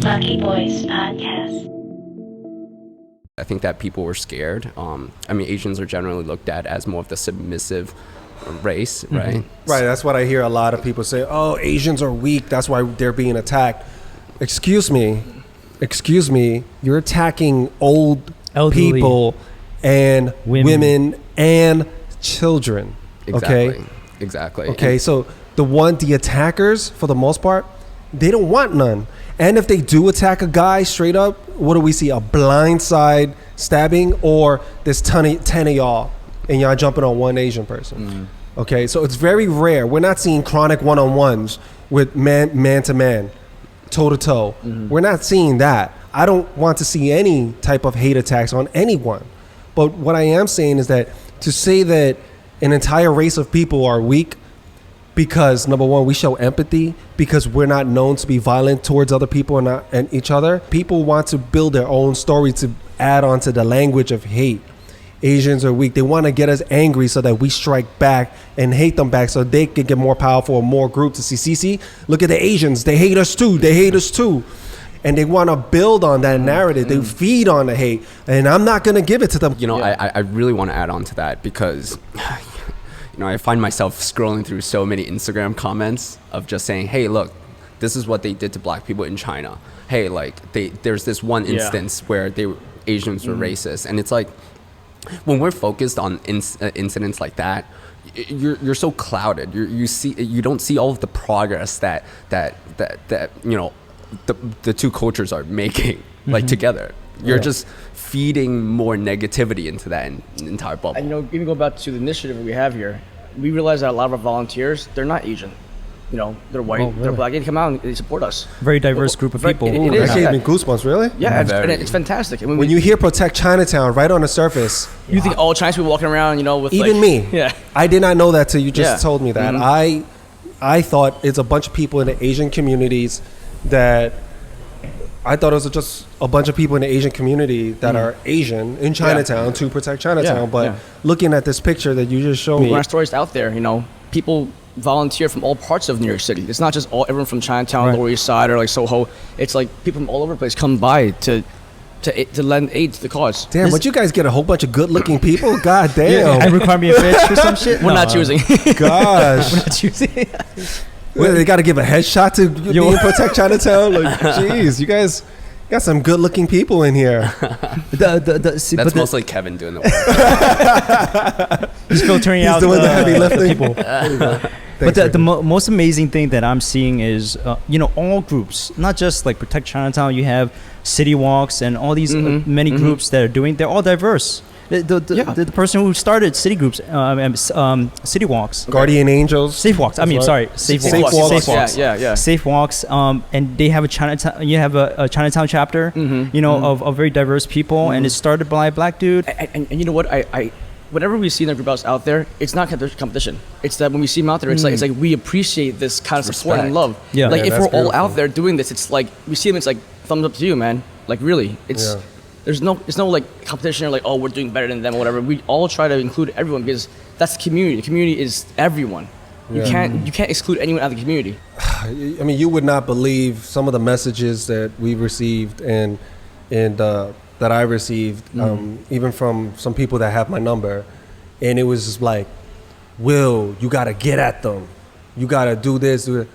Lucky Boys Podcast. I think that people were scared. Asians are generally looked at as more of the submissive race, right? Right, that's what I hear a lot of people say, oh, Asians are weak, that's why they're being attacked. Excuse me, you're attacking elderly people and women and children. Exactly. Okay, so the attackers, for the most part, they don't want none. And if they do attack a guy straight up, what do we see? A blindside stabbing, or there's 10 of y'all and y'all jumping on one Asian person. Okay, so it's very rare. We're not seeing chronic one-on-ones with man to man, toe to toe. We're not seeing that. I don't want to see any type of hate attacks on anyone. But what I am saying is that to say that an entire race of people are weak because, number one, we show empathy, because we're not known to be violent towards other people and each other. People want to build their own story to add on to the language of hate. Asians are weak. They want to get us angry so that we strike back and hate them back so they can get more powerful or more group to see, look at the Asians. They hate us too. And they want to build on that narrative. They feed on the hate. And I'm not going to give it to them. I really want to add on to that because, I find myself scrolling through so many Instagram comments of just saying, hey, look, this is what they did to black people in China. Hey, there's this one instance where Asians were racist. And it's like, when we're focused on incidents like that, you're so clouded. You don't see all of the progress that the two cultures are making together. You're just feeding more negativity into that entire bubble. And even go back to the initiative we have here, we realize that a lot of our volunteers, they're not Asian. They're white, they're black. They come out and they support us. Very diverse group of people. It is. That gave me goosebumps, really? Yeah, it's fantastic. And when you hear Protect Chinatown right on the surface, you think all Chinese people walking around, with even me. Yeah. I did not know that till you just told me that. I thought it's a bunch of people in the Asian communities that it was just a bunch of people in the Asian community that are Asian in Chinatown to protect Chinatown. But looking at this picture that you just showed me, when our story's out there, people volunteer from all parts of New York City. It's not just everyone from Chinatown, Lower East Side, or Soho. It's people from all over the place come by to lend aid to the cause. Damn, but you guys get a whole bunch of good-looking people? God damn. And require me a bitch or some shit? We're not choosing. Gosh. We're not choosing. Well, they got to give a headshot to be in Protect Chinatown? Jeez, you guys got some good-looking people in here. That's mostly Kevin doing the work. He's filtering out doing the heavy lifting. People. But the most amazing thing that I'm seeing is, all groups, not just Protect Chinatown. You have city walks and all these many groups that are they're all diverse. The person who started city groups, city walks, Guardian Angels, Safe Walks. Safe Walks. Yeah. Safe Walks. And they have a Chinatown. You have a Chinatown chapter. Of very diverse people, and it started by a black dude. And you know what? I whenever we see the group out there, it's not competition. It's that when we see them out there, it's like we appreciate this kind of support and love. Yeah. If we're beautiful. all out there doing this, it's we see them. It's thumbs up to you, man. Really, it's. Yeah. There's no competition or we're doing better than them or whatever. We all try to include everyone because that's the community. The community is everyone. You can't exclude anyone out of the community. You would not believe some of the messages that we received and that I received, even from some people that have my number, and it was just like, Will, you gotta get at them. You gotta do this. Do it.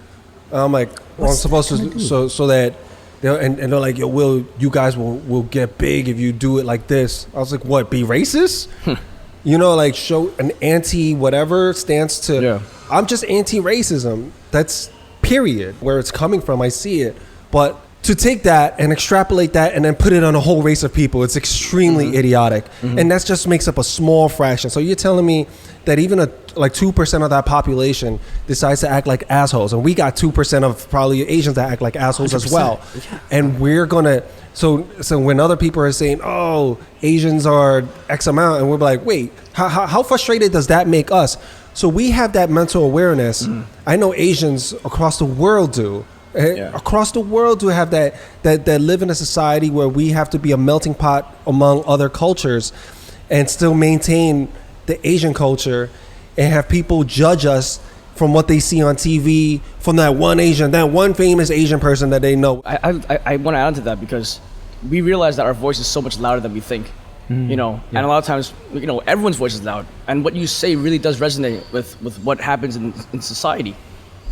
I'm like, well, I'm supposed to so that. And they're like, yo, Will, you guys will get big if you do it like this. I was like, what, be racist? Show an anti-whatever stance to... Yeah. I'm just anti-racism. That's period. Where it's coming from, I see it. But to take that and extrapolate that and then put it on a whole race of people, it's extremely idiotic. And that just makes up a small fraction. So you're telling me that even 2% of that population decides to act like assholes, and we got 2% of probably Asians that act like assholes 100%. As well. Yeah. And we're gonna so when other people are saying, oh, Asians are X amount, and we're like, wait, how frustrated does that make us? So we have that mental awareness. I know Asians across the world do. Across the world do have that live in a society where we have to be a melting pot among other cultures and still maintain the Asian culture, and have people judge us from what they see on TV, from that one famous Asian person that they know. I want to add on to that because we realize that our voice is so much louder than we think. You know, and a lot of times, you know, everyone's voice is loud, and what you say really does resonate with what happens in society.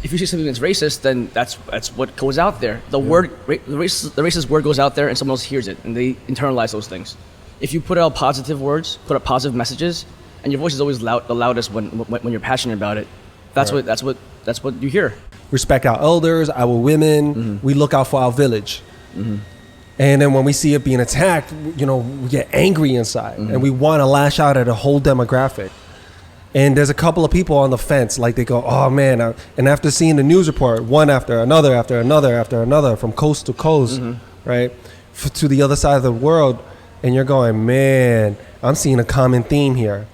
If you say something that's racist, then that's what goes out there. The racist word goes out there, and someone else hears it, and they internalize those things. If you put out positive words, put out positive messages, and your voice is always the loudest when you're passionate about it. That's what you hear. Respect our elders, our women. We look out for our village. And then when we see it being attacked, you know, we get angry inside, and we want to lash out at a whole demographic. And there's a couple of people on the fence, like they go, "Oh man!" And after seeing the news report, one after another, from coast to coast, right, to the other side of the world, and you're going, "Man, I'm seeing a common theme here."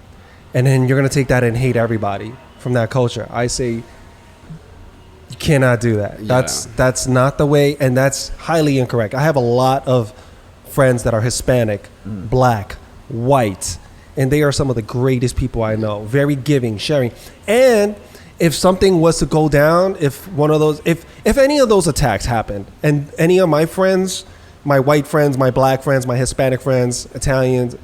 And then you're gonna take that and hate everybody from that culture. I say, you cannot do that. Yeah. That's not the way, and that's highly incorrect. I have a lot of friends that are Hispanic, black, white, and they are some of the greatest people I know. Very giving, sharing. And if something was to go down, if any of those attacks happened, and any of my friends, my white friends, my black friends, my Hispanic friends, Italians,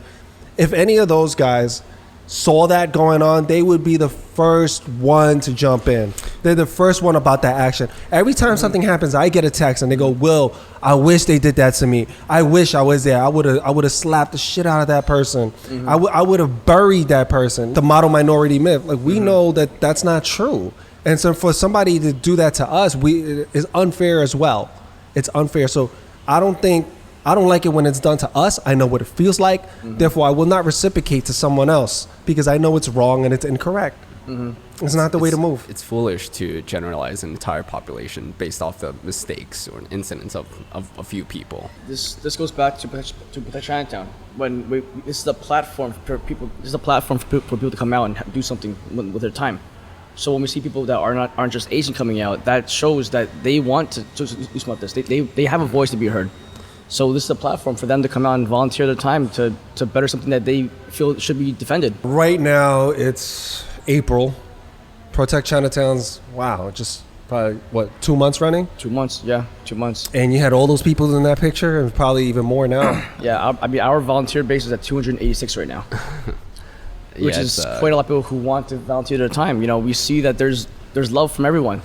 if any of those guys saw that going on, they would be the first one to jump in. They're the first one about that action. Every time something happens, I get a text and they go, "Will, I wish they did that to me. I wish I was there. I would have slapped the shit out of that person. I would have buried that person." The model minority myth, like we know that that's not true. And so for somebody to do that to us, it is unfair as well. It's unfair. So I don't like it when it's done to us. I know what it feels like. Therefore, I will not reciprocate to someone else because I know it's wrong and it's incorrect. It's not the way to move. It's foolish to generalize an entire population based off the mistakes or incidents of a few people. This goes back to Protect Chinatown. This is a platform for people. This is a platform for people to come out and do something with their time. So when we see people that aren't just Asian coming out, that shows that they want to do something about this. They have a voice to be heard. So this is a platform for them to come out and volunteer their time to better something that they feel should be defended. Right now, it's April. Protect Chinatown's, just probably, 2 months running? 2 months, yeah, 2 months. And you had all those people in that picture, and probably even more now. Yeah, our volunteer base is at 286 right now. Which is quite a lot of people who want to volunteer their time. You know, we see that there's love from everyone.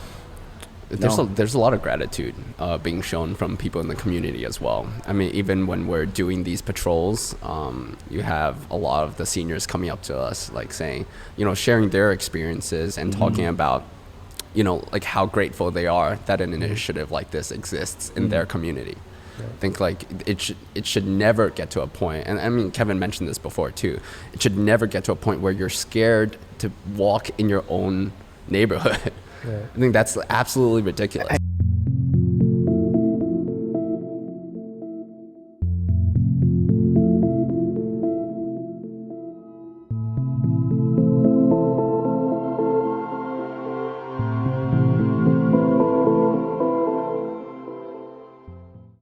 There's a lot of gratitude being shown from people in the community as well. I mean, even when we're doing these patrols, you have a lot of the seniors coming up to us, like saying, you know, sharing their experiences and talking about, you know, like how grateful they are that an initiative like this exists in their community. I think like it should never get to a point, and I mean Kevin mentioned this before too. It should never get to a point where you're scared to walk in your own neighborhood. I think that's absolutely ridiculous.